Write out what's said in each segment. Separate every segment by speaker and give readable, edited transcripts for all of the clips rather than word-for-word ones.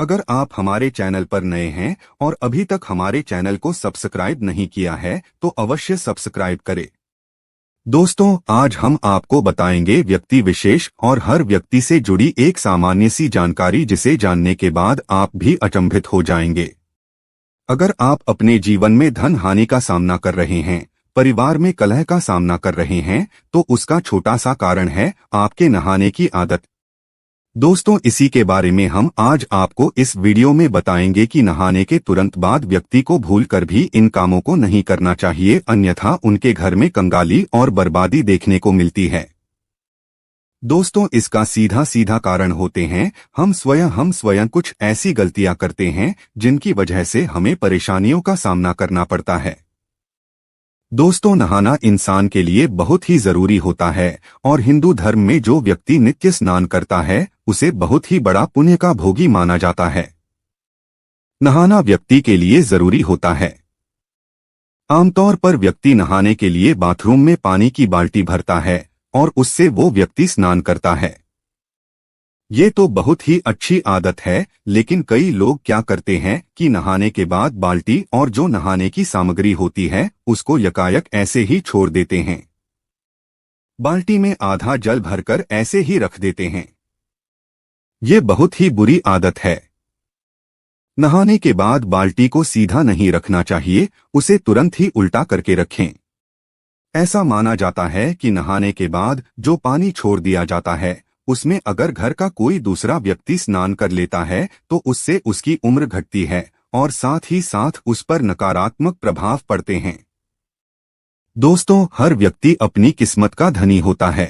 Speaker 1: अगर आप हमारे चैनल पर नए हैं और अभी तक हमारे चैनल को सब्सक्राइब नहीं किया है तो अवश्य सब्सक्राइब करें। दोस्तों, आज हम आपको बताएंगे व्यक्ति विशेष और हर व्यक्ति से जुड़ी एक सामान्य सी जानकारी जिसे जानने के बाद आप भी अचंभित हो जाएंगे। अगर आप अपने जीवन में धन हानि का सामना कर रहे हैं, परिवार में कलह का सामना कर रहे हैं, तो उसका छोटा सा कारण है आपके नहाने की आदत। दोस्तों, इसी के बारे में हम आज आपको इस वीडियो में बताएंगे कि नहाने के तुरंत बाद व्यक्ति को भूलकर भी इन कामों को नहीं करना चाहिए, अन्यथा उनके घर में कंगाली और बर्बादी देखने को मिलती है। दोस्तों, इसका सीधा सीधा कारण होते हैं हम स्वयं कुछ ऐसी गलतियां करते हैं जिनकी वजह से हमें परेशानियों का सामना करना पड़ता है। दोस्तों, नहाना इंसान के लिए बहुत ही जरूरी होता है और हिंदू धर्म में जो व्यक्ति नित्य स्नान करता है उसे बहुत ही बड़ा पुण्य का भोगी माना जाता है। नहाना व्यक्ति के लिए जरूरी होता है। आमतौर पर व्यक्ति नहाने के लिए बाथरूम में पानी की बाल्टी भरता है और उससे वो व्यक्ति स्नान करता है। ये तो बहुत ही अच्छी आदत है, लेकिन कई लोग क्या करते हैं कि नहाने के बाद बाल्टी और जो नहाने की सामग्री होती है उसको यकायक ऐसे ही छोड़ देते हैं। बाल्टी में आधा जल भरकर ऐसे ही रख देते हैं। ये बहुत ही बुरी आदत है। नहाने के बाद बाल्टी को सीधा नहीं रखना चाहिए, उसे तुरंत ही उल्टा करके रखें। ऐसा माना जाता है कि नहाने के बाद जो पानी छोड़ दिया जाता है उसमें अगर घर का कोई दूसरा व्यक्ति स्नान कर लेता है तो उससे उसकी उम्र घटती है और साथ ही साथ उस पर नकारात्मक प्रभाव पड़ते हैं। दोस्तों, हर व्यक्ति अपनी किस्मत का धनी होता है।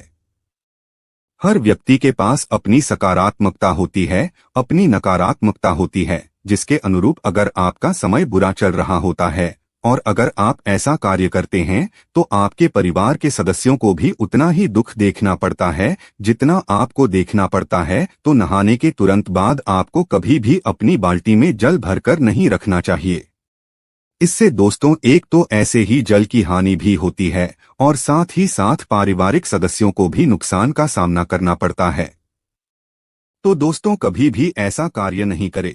Speaker 1: हर व्यक्ति के पास अपनी सकारात्मकता होती है, अपनी नकारात्मकता होती है, जिसके अनुरूप अगर आपका समय बुरा चल रहा होता है और अगर आप ऐसा कार्य करते हैं तो आपके परिवार के सदस्यों को भी उतना ही दुख देखना पड़ता है जितना आपको देखना पड़ता है। तो नहाने के तुरंत बाद आपको कभी भी अपनी बाल्टी में जल भरकर नहीं रखना चाहिए। इससे दोस्तों, एक तो ऐसे ही जल की हानि भी होती है और साथ ही साथ पारिवारिक सदस्यों को भी नुकसान का सामना करना पड़ता है। तो दोस्तों, कभी भी ऐसा कार्य नहीं करें।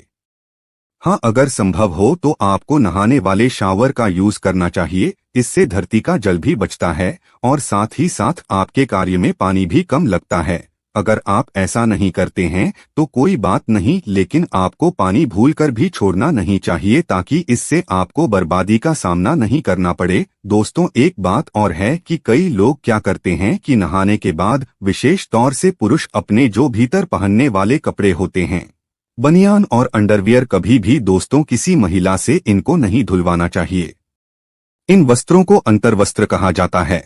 Speaker 1: हाँ, अगर संभव हो तो आपको नहाने वाले शावर का यूज करना चाहिए। इससे धरती का जल भी बचता है और साथ ही साथ आपके कार्य में पानी भी कम लगता है। अगर आप ऐसा नहीं करते हैं तो कोई बात नहीं, लेकिन आपको पानी भूलकर भी छोड़ना नहीं चाहिए ताकि इससे आपको बर्बादी का सामना नहीं करना पड़े। दोस्तों, एक बात और है कि कई लोग क्या करते हैं कि नहाने के बाद विशेष तौर से पुरुष अपने जो भीतर पहनने वाले कपड़े होते हैं, बनियान और अंडरवियर, कभी भी दोस्तों किसी महिला से इनको नहीं धुलवाना चाहिए। इन वस्त्रों को अंतर्वस्त्र कहा जाता है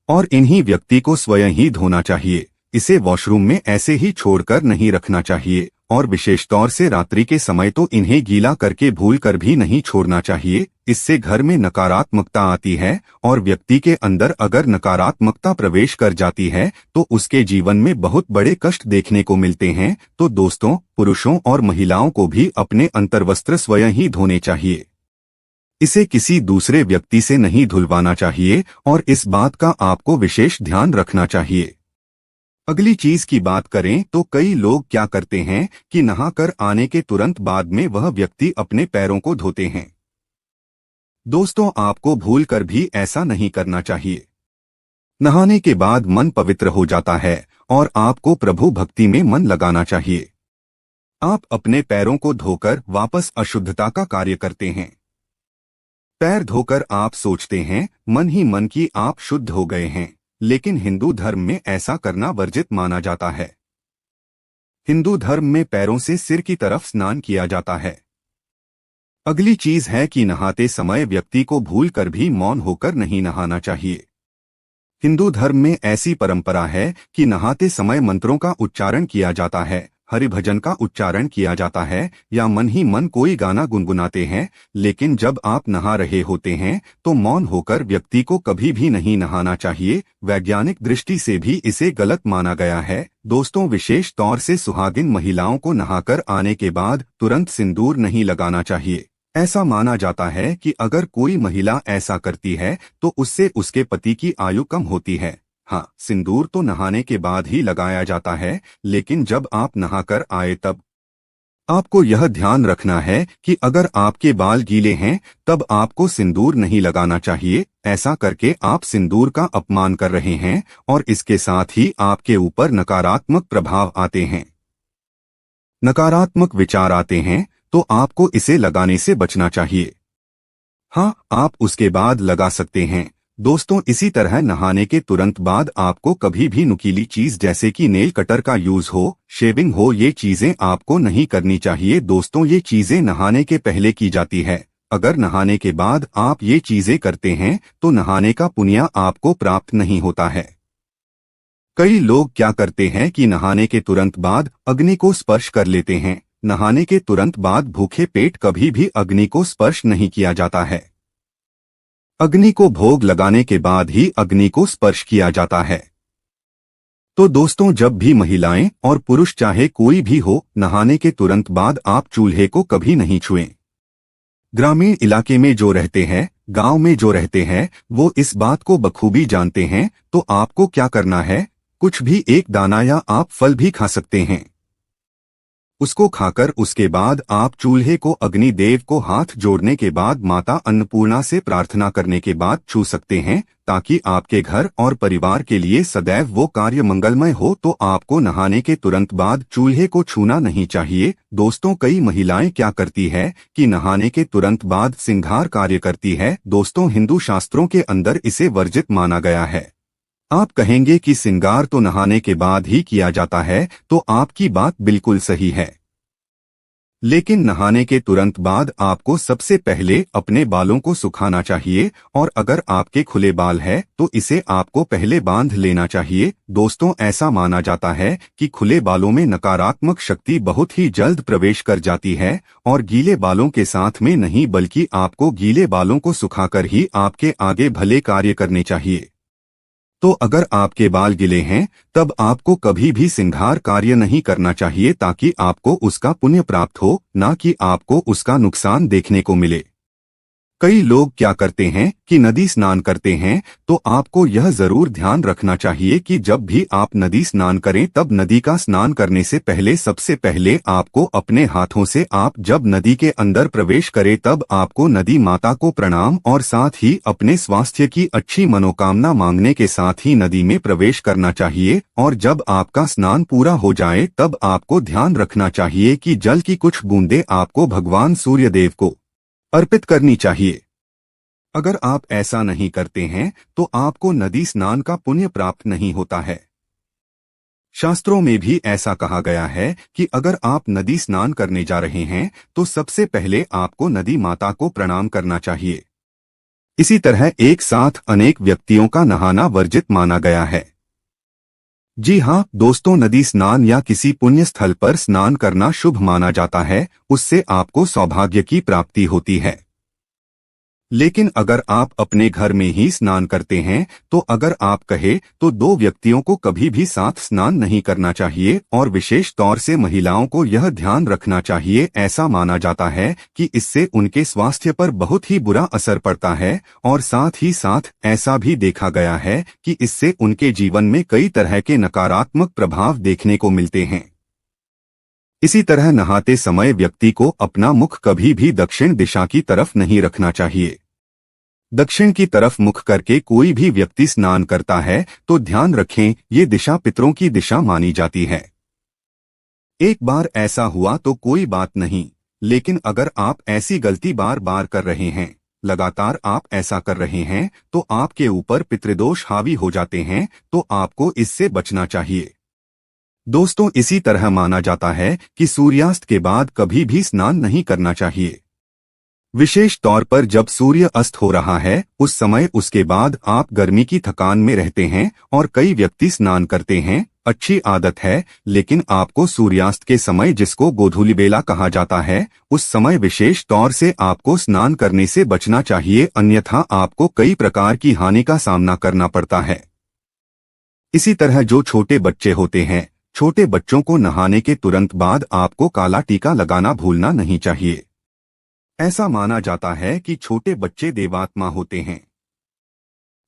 Speaker 1: और इन्हीं व्यक्ति को स्वयं ही धोना चाहिए। इसे वॉशरूम में ऐसे ही छोड़कर नहीं रखना चाहिए और विशेष तौर से रात्रि के समय तो इन्हें गीला करके भूलकर भी नहीं छोड़ना चाहिए। इससे घर में नकारात्मकता आती है और व्यक्ति के अंदर अगर नकारात्मकता प्रवेश कर जाती है तो उसके जीवन में बहुत बड़े कष्ट देखने को मिलते हैं। तो दोस्तों, पुरुषों और महिलाओं को भी अपने अंतर्वस्त्र स्वयं ही धोने चाहिए। इसे किसी दूसरे व्यक्ति से नहीं धुलवाना चाहिए और इस बात का आपको विशेष ध्यान रखना चाहिए। अगली चीज की बात करें तो कई लोग क्या करते हैं कि नहाकर आने के तुरंत बाद में वह व्यक्ति अपने पैरों को धोते हैं। दोस्तों, आपको भूलकर भी ऐसा नहीं करना चाहिए। नहाने के बाद मन पवित्र हो जाता है और आपको प्रभु भक्ति में मन लगाना चाहिए। आप अपने पैरों को धोकर वापस अशुद्धता का कार्य करते हैं। पैर धोकर आप सोचते हैं मन ही मन की आप शुद्ध हो गए हैं, लेकिन हिंदू धर्म में ऐसा करना वर्जित माना जाता है। हिंदू धर्म में पैरों से सिर की तरफ स्नान किया जाता है। अगली चीज है कि नहाते समय व्यक्ति को भूलकर भी मौन होकर नहीं नहाना चाहिए। हिंदू धर्म में ऐसी परंपरा है कि नहाते समय मंत्रों का उच्चारण किया जाता है, हरिभजन का उच्चारण किया जाता है या मन ही मन कोई गाना गुनगुनाते हैं। लेकिन जब आप नहा रहे होते हैं तो मौन होकर व्यक्ति को कभी भी नहीं नहाना चाहिए। वैज्ञानिक दृष्टि से भी इसे गलत माना गया है। दोस्तों, विशेष तौर से सुहागिन महिलाओं को नहाकर आने के बाद तुरंत सिंदूर नहीं लगाना चाहिए। ऐसा माना जाता है कि अगर कोई महिला ऐसा करती है तो उससे उसके पति की आयु कम होती है। हाँ, सिंदूर तो नहाने के बाद ही लगाया जाता है, लेकिन जब आप नहाकर आए तब आपको यह ध्यान रखना है कि अगर आपके बाल गीले हैं तब आपको सिंदूर नहीं लगाना चाहिए। ऐसा करके आप सिंदूर का अपमान कर रहे हैं और इसके साथ ही आपके ऊपर नकारात्मक प्रभाव आते हैं, नकारात्मक विचार आते हैं, तो आपको इसे लगाने से बचना चाहिए। हाँ, आप उसके बाद लगा सकते हैं। दोस्तों, इसी तरह नहाने के तुरंत बाद आपको कभी भी नुकीली चीज जैसे कि नेल कटर का यूज हो, शेविंग हो, ये चीजें आपको नहीं करनी चाहिए। दोस्तों, ये चीजें नहाने के पहले की जाती है। अगर नहाने के बाद आप ये चीजें करते हैं तो नहाने का पुण्य आपको प्राप्त नहीं होता है। कई लोग क्या करते हैं कि नहाने के तुरंत बाद अग्नि को स्पर्श कर लेते हैं। नहाने के तुरंत बाद भूखे पेट कभी भी अग्नि को स्पर्श नहीं किया जाता है। अग्नि को भोग लगाने के बाद ही अग्नि को स्पर्श किया जाता है। तो दोस्तों, जब भी महिलाएं और पुरुष चाहे कोई भी हो, नहाने के तुरंत बाद आप चूल्हे को कभी नहीं छुएं। ग्रामीण इलाके में जो रहते हैं, गांव में जो रहते हैं, वो इस बात को बखूबी जानते हैं। तो आपको क्या करना है, कुछ भी एक दाना या आप फल भी खा सकते हैं। उसको खाकर उसके बाद आप चूल्हे को अग्नि देव को हाथ जोड़ने के बाद माता अन्नपूर्णा से प्रार्थना करने के बाद छू सकते हैं, ताकि आपके घर और परिवार के लिए सदैव वो कार्य मंगलमय हो। तो आपको नहाने के तुरंत बाद चूल्हे को छूना नहीं चाहिए। दोस्तों, कई महिलाएं क्या करती है कि नहाने के तुरंत बाद श्रृंगार कार्य करती है। दोस्तों, हिंदू शास्त्रों के अंदर इसे वर्जित माना गया है। आप कहेंगे कि श्रृंगार तो नहाने के बाद ही किया जाता है, तो आपकी बात बिल्कुल सही है। लेकिन नहाने के तुरंत बाद आपको सबसे पहले अपने बालों को सुखाना चाहिए, और अगर आपके खुले बाल है तो इसे आपको पहले बांध लेना चाहिए। दोस्तों, ऐसा माना जाता है कि खुले बालों में नकारात्मक शक्ति बहुत ही जल्द प्रवेश कर जाती है, और गीले बालों के साथ में नहीं, बल्कि आपको गीले बालों को सुखाकर ही आपके आगे भले कार्य करने चाहिए। तो अगर आपके बाल गिले हैं तब आपको कभी भी श्रृंगार कार्य नहीं करना चाहिए, ताकि आपको उसका पुण्य प्राप्त हो, ना कि आपको उसका नुकसान देखने को मिले। कई लोग क्या करते हैं कि नदी स्नान करते हैं, तो आपको यह जरूर ध्यान रखना चाहिए कि जब भी आप नदी स्नान करें तब नदी का स्नान करने से पहले सबसे पहले आपको अपने हाथों से, आप जब नदी के अंदर प्रवेश करें तब आपको नदी माता को प्रणाम और साथ ही अपने स्वास्थ्य की अच्छी मनोकामना मांगने के साथ ही नदी में प्रवेश करना चाहिए। और जब आपका स्नान पूरा हो जाए तब आपको ध्यान रखना चाहिए कि जल की कुछ बूंदें आपको भगवान सूर्यदेव को अर्पित करनी चाहिए। अगर आप ऐसा नहीं करते हैं तो आपको नदी स्नान का पुण्य प्राप्त नहीं होता है। शास्त्रों में भी ऐसा कहा गया है कि अगर आप नदी स्नान करने जा रहे हैं तो सबसे पहले आपको नदी माता को प्रणाम करना चाहिए। इसी तरह एक साथ अनेक व्यक्तियों का नहाना वर्जित माना गया है। जी हाँ दोस्तों, नदी स्नान या किसी पुण्य स्थल पर स्नान करना शुभ माना जाता है, उससे आपको सौभाग्य की प्राप्ति होती है। लेकिन अगर आप अपने घर में ही स्नान करते हैं तो अगर आप कहे तो दो व्यक्तियों को कभी भी साथ स्नान नहीं करना चाहिए, और विशेष तौर से महिलाओं को यह ध्यान रखना चाहिए। ऐसा माना जाता है कि इससे उनके स्वास्थ्य पर बहुत ही बुरा असर पड़ता है, और साथ ही साथ ऐसा भी देखा गया है कि इससे उनके जीवन में कई तरह के नकारात्मक प्रभाव देखने को मिलते हैं। इसी तरह नहाते समय व्यक्ति को अपना मुख कभी भी दक्षिण दिशा की तरफ नहीं रखना चाहिए। दक्षिण की तरफ मुख करके कोई भी व्यक्ति स्नान करता है तो ध्यान रखें, ये दिशा पितरों की दिशा मानी जाती है। एक बार ऐसा हुआ तो कोई बात नहीं, लेकिन अगर आप ऐसी गलती बार बार कर रहे हैं, लगातार आप ऐसा कर रहे हैं, तो आपके ऊपर पितृदोष हावी हो जाते हैं, तो आपको इससे बचना चाहिए। दोस्तों, इसी तरह माना जाता है कि सूर्यास्त के बाद कभी भी स्नान नहीं करना चाहिए। विशेष तौर पर जब सूर्य अस्त हो रहा है उस समय, उसके बाद आप गर्मी की थकान में रहते हैं और कई व्यक्ति स्नान करते हैं। अच्छी आदत है, लेकिन आपको सूर्यास्त के समय, जिसको गोधूलि बेला कहा जाता है, उस समय विशेष तौर से आपको स्नान करने से बचना चाहिए, अन्यथा आपको कई प्रकार की हानि का सामना करना पड़ता है। इसी तरह जो छोटे बच्चे होते हैं, छोटे बच्चों को नहाने के तुरंत बाद आपको काला टीका लगाना भूलना नहीं चाहिए। ऐसा माना जाता है कि छोटे बच्चे देवात्मा होते हैं,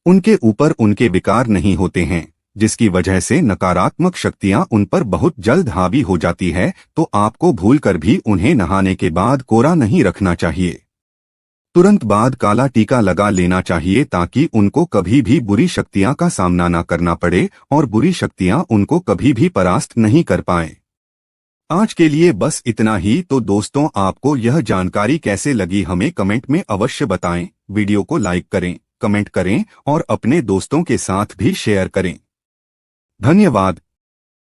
Speaker 1: उनके ऊपर उनके विकार नहीं होते हैं। जिसकी वजह से नकारात्मक शक्तियां उन पर बहुत जल्द हावी हो जाती है, तो आपको भूलकर भी उन्हें नहाने के बाद कोरा नहीं रखना चाहिए। तुरंत बाद काला टीका लगा लेना चाहिए ताकि उनको कभी भी बुरी शक्तियां का सामना न करना पड़े और बुरी शक्तियां उनको कभी भी परास्त नहीं कर पाएं। आज के लिए बस इतना ही। तो दोस्तों, आपको यह जानकारी कैसे लगी हमें कमेंट में अवश्य बताएं। वीडियो को लाइक करें, कमेंट करें और अपने दोस्तों के साथ भी शेयर करें। धन्यवाद।